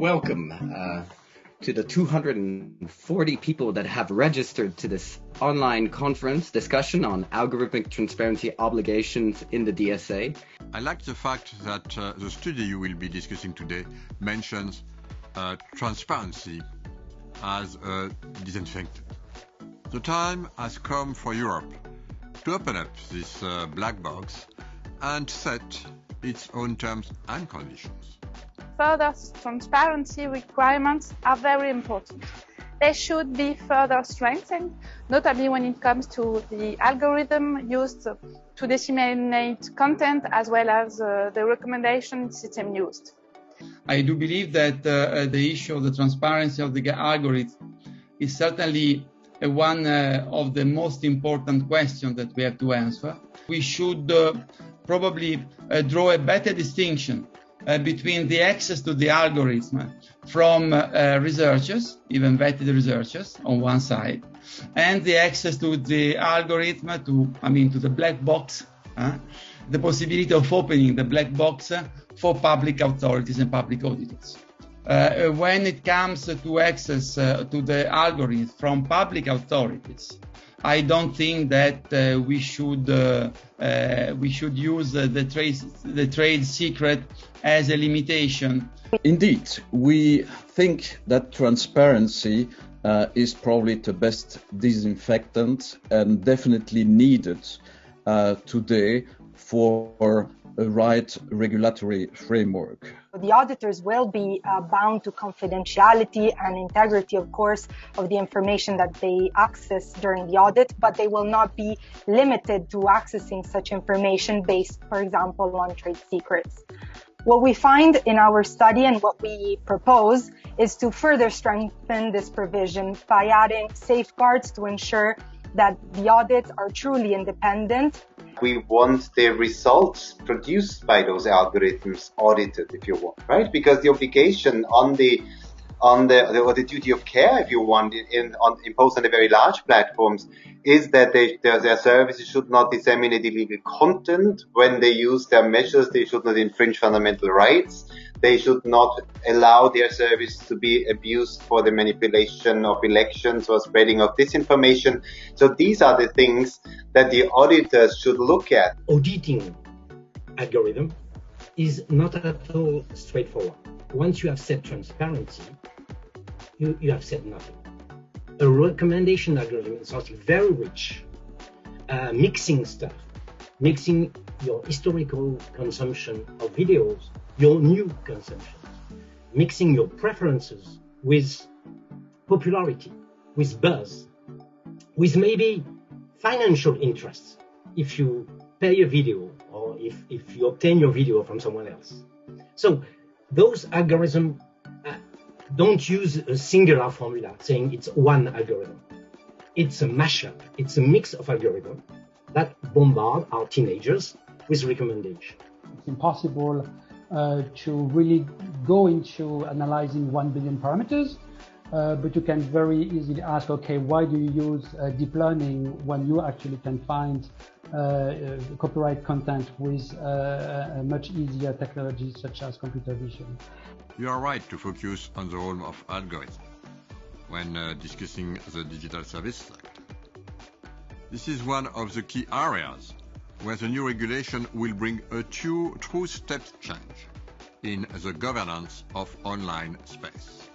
welcome to the 240 people that have registered to this online conference discussion on algorithmic transparency obligations in the DSA. I like the fact that the study you will be discussing today mentions transparency as a disinfectant. The time has come for Europe to open up this black box and set its own terms and conditions. Further transparency requirements are very important. They should be further strengthened, notably when it comes to the algorithm used to disseminate content as well as the recommendation system used. I do believe that the issue of the transparency of the algorithm is certainly one of the most important questions that we have to answer. We should probably draw a better distinction between the access to the algorithm from researchers, even vetted researchers on one side, and the access to the algorithm to the black box, the possibility of opening the black box for public authorities and public auditors. When it comes to access to the algorithm from public authorities, I don't think that we should use the trade secret as a limitation. Indeed, we think that transparency is probably the best disinfectant and definitely needed today for a right regulatory framework. The auditors will be bound to confidentiality and integrity, of course, of the information that they access during the audit, but they will not be limited to accessing such information based, for example, on trade secrets. What we find in our study and what we propose is to further strengthen this provision by adding safeguards to ensure that the audits are truly independent. We want the results produced by those algorithms audited, if you want, right? Because the obligation on the duty of care, if you want, imposed on the very large platforms, is that their services should not disseminate illegal content. When they use their measures, they should not infringe fundamental rights. They should not allow their service to be abused for the manipulation of elections or spreading of disinformation. So these are the things that the auditors should look at. Auditing algorithm is not at all straightforward. Once you have set transparency, you have said nothing. A recommendation algorithm is also very rich, mixing stuff, mixing your historical consumption of videos, your new consumption, mixing your preferences with popularity, with buzz, with maybe financial interests if you pay a video or if you obtain your video from someone else. So those algorithms don't use a singular formula saying it's one algorithm. It's a mashup. It's a mix of algorithms that bombard our teenagers with recommendations. It's impossible to really go into analyzing 1 billion parameters, but you can very easily ask, okay, why do you use deep learning when you actually can find copyright content with much easier technologies such as computer vision? You are right to focus on the role of algorithms when discussing the digital service sector. This is one of the key areas where the new regulation will bring a true step change in the governance of online space.